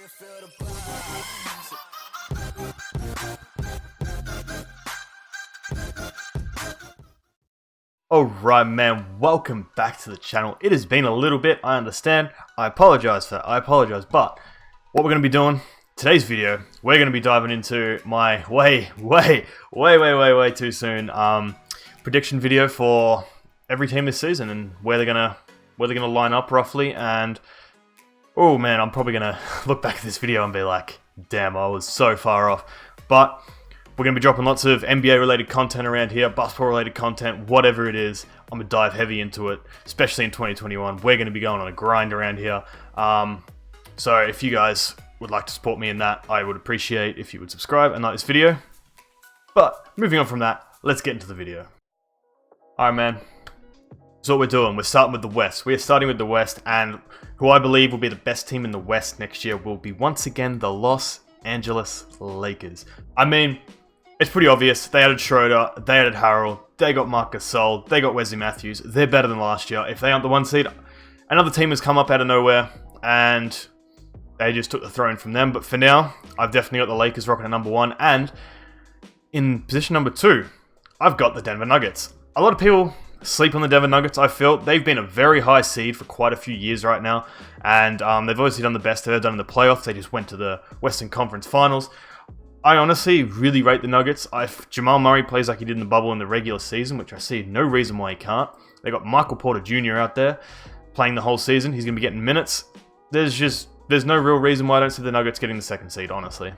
you feel the vibes. Alright man, welcome back to the channel. It has been a little bit, I understand. I apologize for that, but what we're going to be doing, today's video, we're going to be diving into my way too soon prediction video for every team this season and where they're gonna line up roughly. And oh man, I'm probably gonna look back at this video and be like, damn, I was so far off. But we're going to be dropping lots of NBA related content around here, basketball related content, whatever it is. I'm going to dive heavy into it, especially in 2021. We're going to be going on a grind around here. So if you guys would like to support me in that, I would appreciate if you would subscribe and like this video. But moving on from that, let's get into the video. Alright man, so what we're doing, we're starting with the West. We are starting with the West, and who I believe will be the best team in the West next year will be once again the Los Angeles Lakers. I mean, it's pretty obvious. They added Schroeder, they added Harrell, they got Marc Gasol, they got Wesley Matthews. They're better than last year. If they aren't the one seed, another team has come up out of nowhere and they just took the throne from them. But for now, I've definitely got the Lakers rocking at number one. And in position number two, I've got the Denver Nuggets. A lot of people sleep on the Denver Nuggets, I feel. They've been a very high seed for quite a few years right now. And they've obviously done the best they've ever done in the playoffs. They just went to the Western Conference Finals. I honestly really rate the Nuggets. If Jamal Murray plays like he did in the bubble in the regular season, which I see no reason why he can't. They got Michael Porter Jr. out there playing the whole season. He's going to be getting minutes. There's no real reason why I don't see the Nuggets getting the second seed, honestly.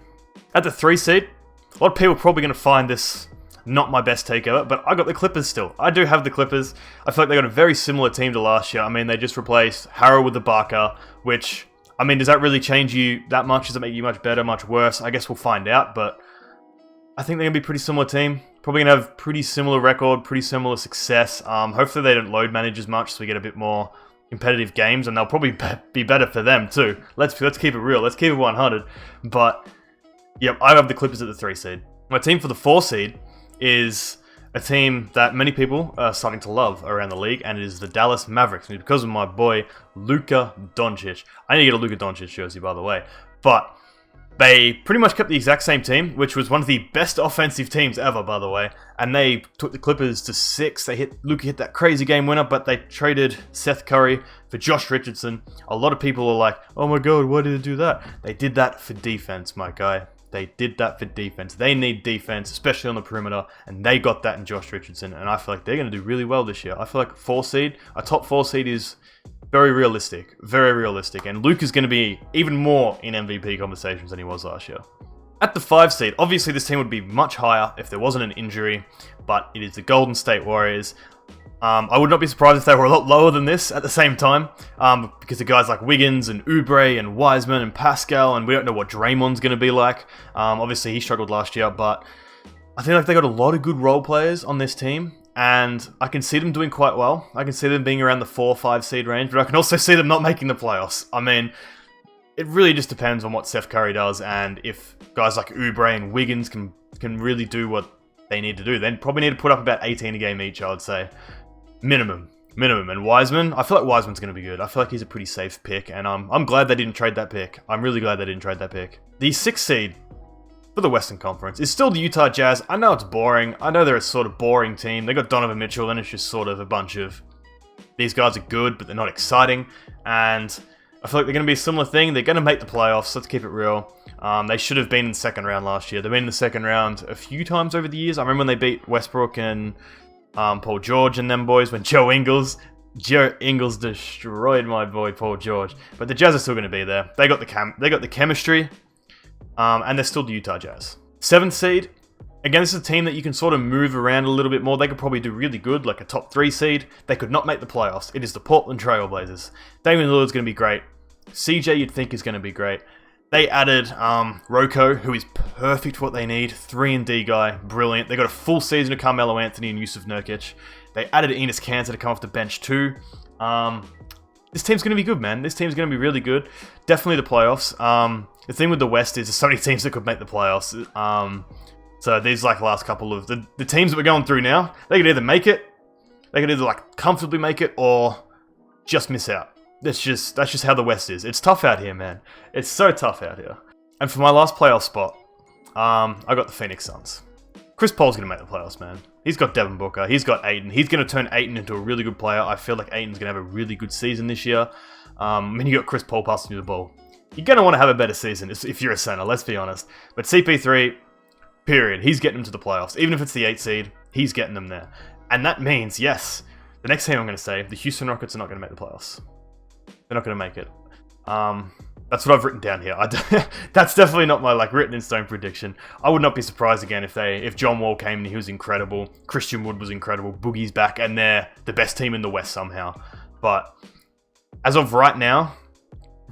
At the 3 seed, a lot of people are probably going to find this not my best take ever, but I got the Clippers still. I do have the Clippers. I feel like they got a very similar team to last year. I mean, they just replaced Harrell with Ibaka, which, I mean, does that really change you that much? Does it make you much better, much worse? I guess we'll find out, but I think they're going to be a pretty similar team. Probably going to have pretty similar record, pretty similar success. Hopefully they don't load manage as much, so we get a bit more competitive games, and they'll probably be better for them too. Let's keep it real. Let's keep it 100. But, yep, I have the Clippers at the 3 seed. My team for the 4 seed is a team that many people are starting to love around the league, and it is the Dallas Mavericks. And it's because of my boy, Luka Doncic. I need to get a Luka Doncic jersey, by the way. But they pretty much kept the exact same team, which was one of the best offensive teams ever, by the way. And they took the Clippers to 6. Luka hit that crazy game winner, but they traded Seth Curry for Josh Richardson. A lot of people are like, oh my god, why did they do that? They did that for defense, my guy. They did that for defense. They need defense, especially on the perimeter, and they got that in Josh Richardson, and I feel like they're going to do really well this year. I feel like a top 4 seed is very realistic, and Luke is going to be even more in MVP conversations than he was last year. At the 5 seed, obviously this team would be much higher if there wasn't an injury, but it is the Golden State Warriors. I would not be surprised if they were a lot lower than this at the same time, because of guys like Wiggins and Oubre and Wiseman and Pascal, and we don't know what Draymond's going to be like. Obviously, he struggled last year, but I feel like they got a lot of good role players on this team, and I can see them doing quite well. I can see them being around the 4 or 5 seed range, but I can also see them not making the playoffs. I mean, it really just depends on what Steph Curry does, and if guys like Oubre and Wiggins can really do what they need to do. They probably need to put up about 18 a game each, I would say. Minimum. And Wiseman, I feel like Wiseman's going to be good. I feel like he's a pretty safe pick, and I'm glad they didn't trade that pick. I'm really glad they didn't trade that pick. The 6th seed for the Western Conference is still the Utah Jazz. I know it's boring. I know they're a sort of boring team. They got Donovan Mitchell, and it's just sort of a bunch of, these guys are good, but they're not exciting. And I feel like they're going to be a similar thing. They're going to make the playoffs. Let's keep it real. They should have been in the second round last year. They've been in the second round a few times over the years. I remember when they beat Westbrook and Paul George and them boys when Joe Ingles destroyed my boy Paul George. But the Jazz are still going to be there. They got the chemistry, and they're still the Utah Jazz. 7th seed. Again, this is a team that you can sort of move around a little bit more. They could probably do really good, like a top 3 seed. They could not make the playoffs. It is the Portland Trail Blazers. Damian Lillard's going to be great. CJ, you'd think, is going to be great. They added Rocco, who is perfect for what they need. 3-and-D guy, brilliant. They got a full season of Carmelo Anthony and Yusuf Nurkic. They added Enes Kanter to come off the bench too. This team's going to be good, man. This team's going to be really good. Definitely the playoffs. The thing with the West is there's so many teams that could make the playoffs. So these like last couple of the teams that we're going through now, they could either make it, they could either like comfortably make it, or just miss out. that's just how the West is. It's tough out here, man. It's so tough out here. And for my last playoff spot, I got the Phoenix Suns. Chris Paul's going to make the playoffs, man. He's got Devin Booker. He's got Ayton. He's going to turn Ayton into a really good player. I feel like Ayton's going to have a really good season this year. I mean, you got Chris Paul passing you the ball. You're going to want to have a better season if you're a center, let's be honest. But CP3, period. He's getting them to the playoffs. Even if it's the 8 seed, he's getting them there. And that means, yes, the next team I'm going to say, the Houston Rockets are not going to make the playoffs. They're not going to make it. That's what I've written down here. That's definitely not my written in stone prediction. I would not be surprised again if John Wall came and he was incredible, Christian Wood was incredible, Boogie's back, and they're the best team in the West somehow. But as of right now,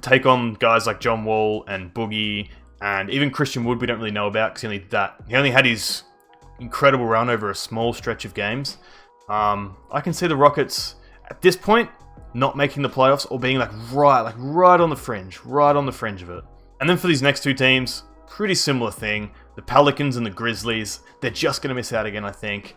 take on guys like John Wall and Boogie, and even Christian Wood we don't really know about because he only had his incredible run over a small stretch of games. I can see the Rockets at this point not making the playoffs or being right on the fringe of it. And then for these next two teams, pretty similar thing. The Pelicans and the Grizzlies, they're just going to miss out again, I think.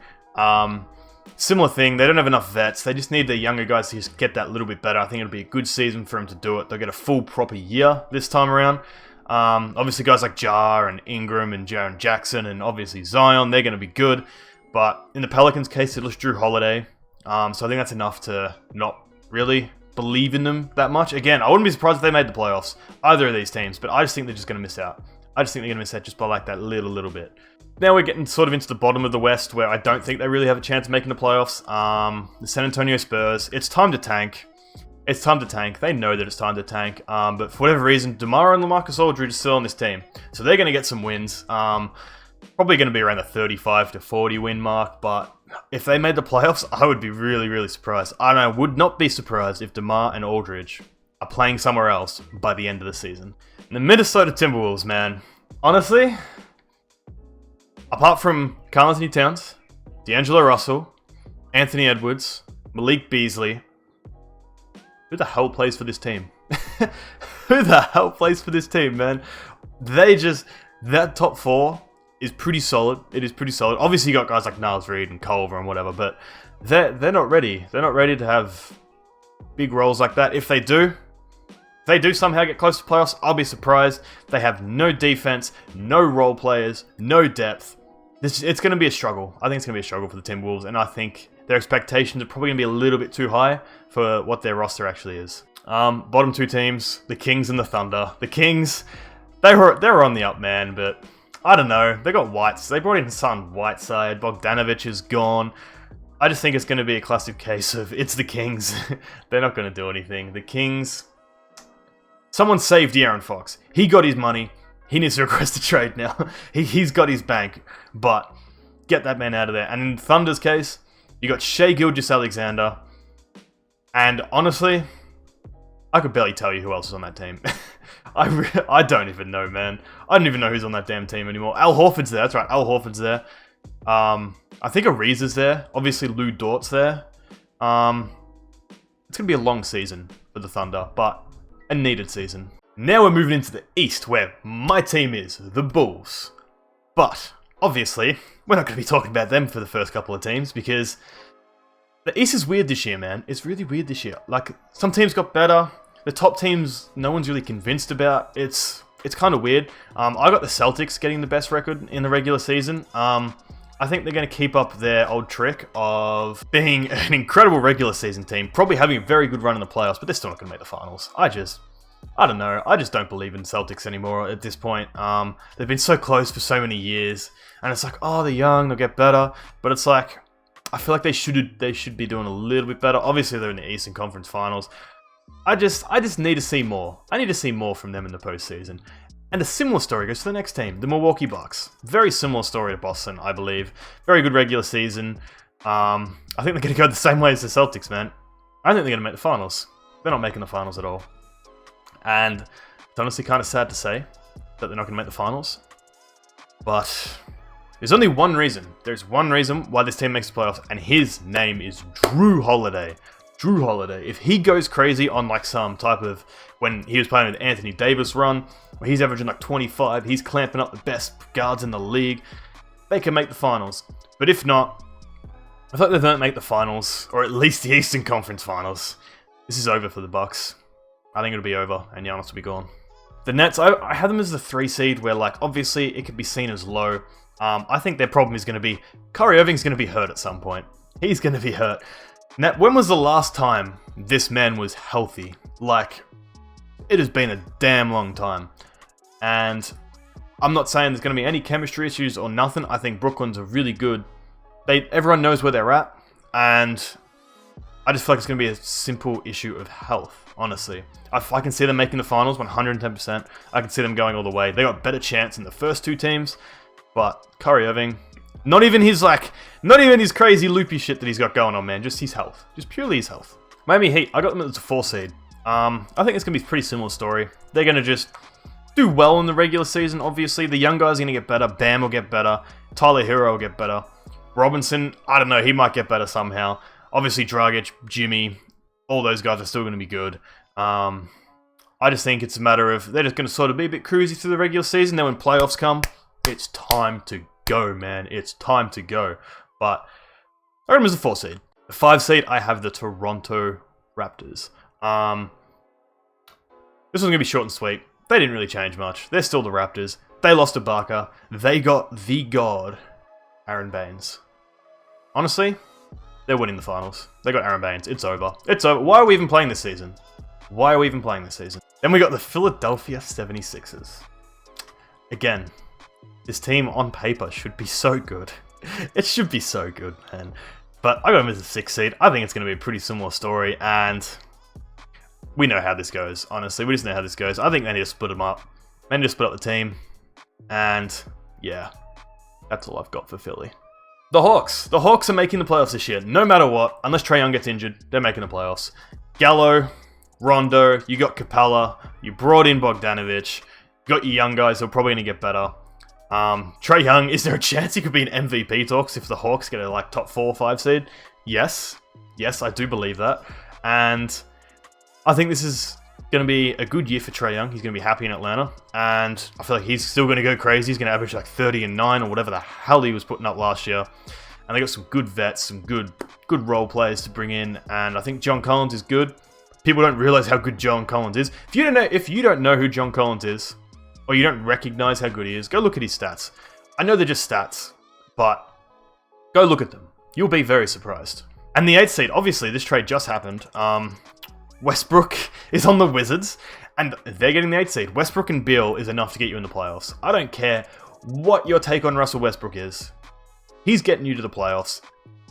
Similar thing, they don't have enough vets. They just need their younger guys to just get that little bit better. I think it'll be a good season for them to do it. They'll get a full proper year this time around. Obviously guys like Jar and Ingram and Jaren Jackson and obviously Zion, they're going to be good. But in the Pelicans case, it was Drew Holiday. So I think that's enough to not really believe in them that much. Again, I wouldn't be surprised if they made the playoffs, either of these teams, but I just think they're just going to miss out. I just think they're going to miss out just by that little bit. Now we're getting sort of into the bottom of the West where I don't think they really have a chance of making the playoffs. The San Antonio Spurs, it's time to tank. It's time to tank. They know that it's time to tank, but for whatever reason, DeMar and LaMarcus Aldridge are still on this team. So they're going to get some wins. Probably going to be around the 35 to 40 win mark, but if they made the playoffs, I would be really surprised. And I would not be surprised if DeMar and Aldridge are playing somewhere else by the end of the season. And the Minnesota Timberwolves, man. Honestly, apart from Karl-Anthony Towns, D'Angelo Russell, Anthony Edwards, Malik Beasley, who the hell plays for this team? Who the hell plays for this team, man? That top four is pretty solid. It is pretty solid. Obviously, you got guys like Niles Reed and Culver and whatever, but they're not ready. They're not ready to have big roles like that. If they do somehow get close to playoffs, I'll be surprised. They have no defense, no role players, no depth. It's going to be a struggle. I think it's going to be a struggle for the Timberwolves, and I think their expectations are probably going to be a little bit too high for what their roster actually is. Bottom two teams, the Kings and the Thunder. The Kings, they were on the up, man, but I don't know. They got Whites. They brought in Hassan Whiteside. Bogdanovic is gone. I just think it's going to be a classic case of it's the Kings. They're not going to do anything. The Kings. Someone saved De'Aaron Fox. He got his money. He needs to request a trade now. He's got his bank. But get that man out of there. And in Thunder's case, you got Shai Gilgeous-Alexander. And honestly, I could barely tell you who else is on that team. I don't even know, man. I don't even know who's on that damn team anymore. Al Horford's there. That's right. Al Horford's there. I think Ariza's there. Obviously, Lou Dort's there. It's going to be a long season for the Thunder, but a needed season. Now we're moving into the East, where my team is, the Bulls. But, obviously, we're not going to be talking about them for the first couple of teams, because the East is weird this year, man. It's really weird this year. Some teams got better. The top teams, no one's really convinced about. It's kind of weird. I got the Celtics getting the best record in the regular season. I think they're going to keep up their old trick of being an incredible regular season team, probably having a very good run in the playoffs, but they're still not going to make the finals. I don't know. I just don't believe in Celtics anymore at this point. They've been so close for so many years, and it's oh, they're young, they'll get better, but it's I feel like they should be doing a little bit better. Obviously, they're in the Eastern Conference Finals. I just need to see more. I need to see more from them in the postseason. And a similar story goes to the next team, the Milwaukee Bucks. Very similar story to Boston, I believe. Very good regular season. I think they're going to go the same way as the Celtics, man. I think they're going to make the finals. They're not making the finals at all. And it's honestly kind of sad to say that they're not going to make the finals. But there's only one reason. There's one reason why this team makes the playoffs, and his name is Drew Holiday. Drew Holiday. If he goes crazy on some type of, when he was playing with Anthony Davis run, where he's averaging 25, he's clamping up the best guards in the league, they can make the finals. But if not, I thought they don't make the finals, or at least the Eastern Conference Finals. This is over for the Bucks. I think it'll be over, and Giannis will be gone. The Nets, I had them as the 3 seed, where like obviously it could be seen as low. I think their problem is going to be Kyrie Irving's going to be hurt at some point. He's going to be hurt. Now, when was the last time this man was healthy? Like, it has been a damn long time. And I'm not saying there's going to be any chemistry issues or nothing. I think Brooklyn's a really good. Everyone knows where they're at, and I just feel like it's going to be a simple issue of health. Honestly, I can see them making the finals 110%. I can see them going all the way. They got better chance in the first 2 teams, but Kyrie Irving, not even his crazy loopy shit that he's got going on, man. Just his health, just purely his health. Miami Heat, I got them as a 4 seed. I think it's gonna be a pretty similar story. They're gonna just do well in the regular season. Obviously, the young guys are gonna get better. Bam will get better. Tyler Hero will get better. Robinson, I don't know, he might get better somehow. Obviously, Dragic, Jimmy. All those guys are still going to be good. I just think it's a matter of they're just going to sort of be a bit cruisy through the regular season. Then when playoffs come, it's time to go, man. It's time to go. But I got them as a 4 seed. The 5 seed, I have the Toronto Raptors. This one's going to be short and sweet. They didn't really change much. They're still the Raptors. They lost to Ibaka. They got the god, Aaron Baines. Honestly, they're winning the finals. They got Aaron Baines. It's over. It's over. Why are we even playing this season? Why are we even playing this season? Then we got the Philadelphia 76ers. Again, this team on paper should be so good. It should be so good, man. But I got them as a 6 seed. I think it's going to be a pretty similar story, and we know how this goes, honestly. We just know how this goes. I think they need to split them up. They need to split up the team. And, yeah, that's all I've got for Philly. The Hawks. The Hawks are making the playoffs this year. No matter what, unless Trae Young gets injured, they're making the playoffs. Gallo, Rondo, you got Capella, you brought in Bogdanovic, you got your young guys who are probably going to get better. Trae Young, is there a chance he could be in MVP talks if the Hawks get a like top 4 or 5 seed? Yes. Yes, I do believe that. And I think this is going to be a good year for Trae Young. He's going to be happy in Atlanta. And I feel like he's still going to go crazy. He's going to average like 30 and 9 or whatever the hell he was putting up last year. And they got some good vets, some good role players to bring in. And I think John Collins is good. People don't realize how good John Collins is. If you don't know who John Collins is, or you don't recognize how good he is, go look at his stats. I know they're just stats, but go look at them. You'll be very surprised. And the 8th seed, obviously, this trade just happened. Westbrook is on the Wizards, and they're getting the 8th seed. Westbrook and Beal is enough to get you in the playoffs. I don't care what your take on Russell Westbrook is. He's getting you to the playoffs.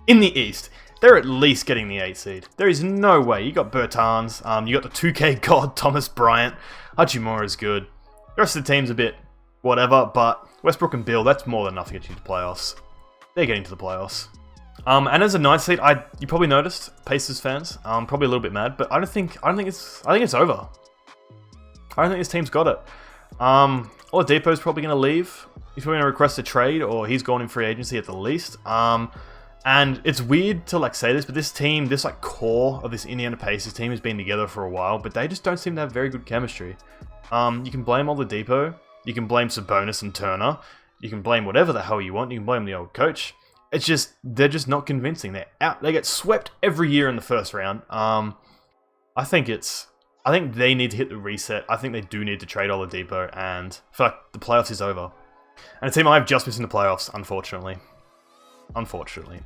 In the East, they're at least getting the 8th seed. There is no way. You got Bertans, you got the 2K god Thomas Bryant. Hachimura is good. The rest of the team's a bit whatever, but Westbrook and Beal, that's more than enough to get you to the playoffs. They're getting to the playoffs. And as a 9th seed, you probably noticed, Pacers fans, probably a little bit mad, but I think it's over. I don't think this team's got it. Oladipo's probably going to leave. He's probably going to request a trade, or he's gone in free agency at the least. And it's weird to like say this, but this team, this like core of this Indiana Pacers team has been together for a while, but they just don't seem to have very good chemistry. You can blame Oladipo, you can blame Sabonis and Turner, you can blame whatever the hell you want, you can blame the old coach. It's just, they're just not convincing. They're out. They get swept every year in the first round. I think they need to hit the reset. I think they do need to trade Oladipo, and I feel like the playoffs is over. And a team I have just missed in the playoffs, unfortunately,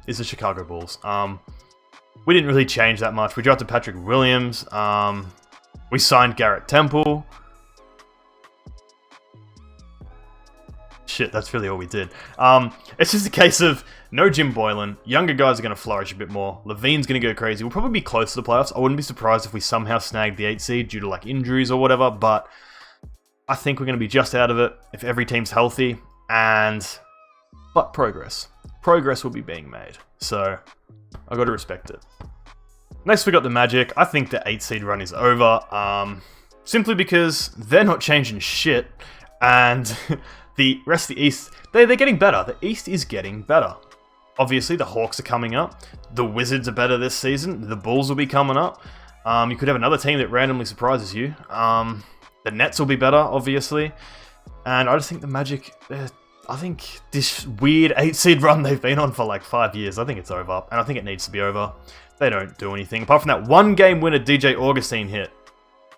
is the Chicago Bulls. We didn't really change that much. We drafted Patrick Williams. We signed Garrett Temple. Shit, that's really all we did. It's just a case of no Jim Boylan. Younger guys are going to flourish a bit more. Levine's going to go crazy. We'll probably be close to the playoffs. I wouldn't be surprised if we somehow snagged the 8th seed due to like injuries or whatever, but I think we're going to be just out of it if every team's healthy. But progress will be being made. So I got to respect it. Next, we got the Magic. I think the 8th seed run is over. Simply because they're not changing shit, and the rest of the East, they're getting better. The East is getting better. Obviously, the Hawks are coming up. The Wizards are better this season. The Bulls will be coming up. You could have another team that randomly surprises you. The Nets will be better, obviously. And I just think the Magic, I think this weird 8th seed run they've been on for like 5 years, I think it's over. And I think it needs to be over. They don't do anything. Apart from that one game winner DJ Augustine hit.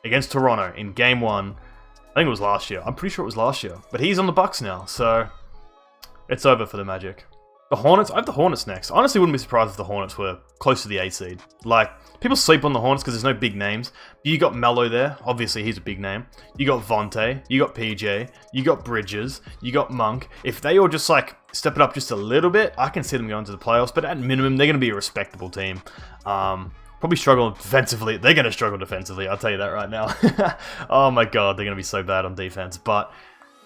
against Toronto in Game 1. I think it was last year. I'm pretty sure it was last year. But he's on the Bucks now, so it's over for the Magic. The Hornets, I have the Hornets next. I honestly wouldn't be surprised if the Hornets were close to the 8 seed. Like, people sleep on the Hornets because there's no big names. You got Melo there. Obviously, he's a big name. You got Vontae. You got PJ. You got Bridges. You got Monk. If they all just, like, step it up just a little bit, I can see them going to the playoffs. But at minimum, they're going to be a respectable team. Probably struggle defensively. They're going to struggle defensively. I'll tell you that right now. Oh, my God. They're going to be so bad on defense. But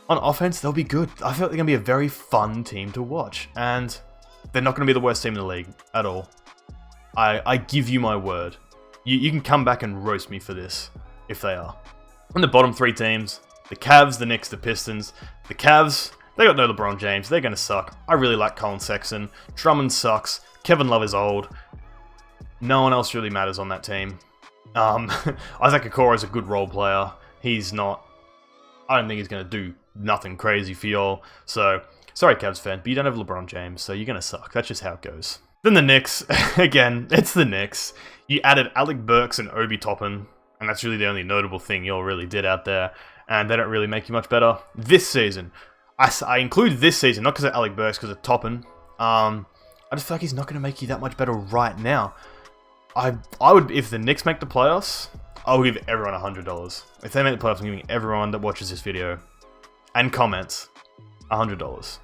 on offense, they'll be good. I feel like they're going to be a very fun team to watch. And they're not going to be the worst team in the league at all. I give you my word. You can come back and roast me for this, if they are. And the bottom 3 teams, the Cavs, the Knicks, the Pistons. The Cavs, they got no LeBron James. They're going to suck. I really like Colin Sexton. Drummond sucks. Kevin Love is old. No one else really matters on that team. Isaac Okoro is a good role player. He's not... I don't think he's going to do nothing crazy for y'all. So, sorry Cavs fan, but you don't have LeBron James, so you're going to suck. That's just how it goes. Then the Knicks. Again, it's the Knicks. You added Alec Burks and Obi Toppin, and that's really the only notable thing y'all really did out there. And they don't really make you much better. This season. I include this season, not because of Alec Burks, because of Toppin. I just feel like he's not going to make you that much better right now. I would, if the Knicks make the playoffs, I'll give everyone $100. If they make the playoffs, I'm giving everyone that watches this video and comments $100.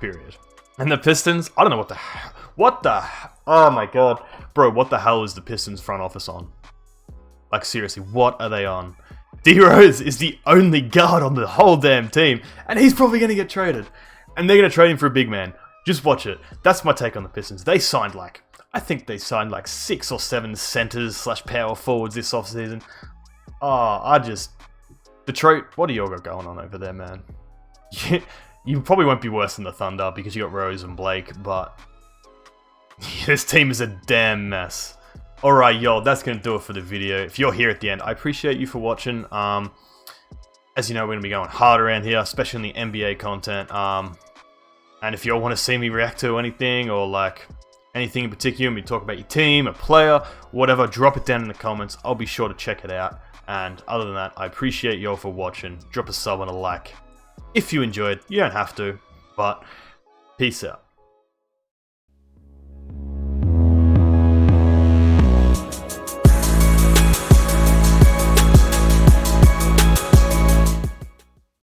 Period. And the Pistons, I don't know oh my God. Bro, what the hell is the Pistons front office on? Like, seriously, what are they on? D-Rose is the only guard on the whole damn team, and he's probably going to get traded. And they're going to trade him for a big man. Just watch it. That's my take on the Pistons. They signed I think they signed 6 or 7 centers / power forwards this offseason. Detroit, what do y'all got going on over there, man? You probably won't be worse than the Thunder because you got Rose and Blake, but this team is a damn mess. Alright, y'all, that's going to do it for the video. If you're here at the end, I appreciate you for watching. As you know, we're going to be going hard around here, especially in the NBA content. And if y'all want to see me react to anything or anything in particular, me talk about your team, a player, whatever, drop it down in the comments. I'll be sure to check it out. And other than that, I appreciate y'all for watching. Drop a sub and a like if you enjoyed. You don't have to, but peace out.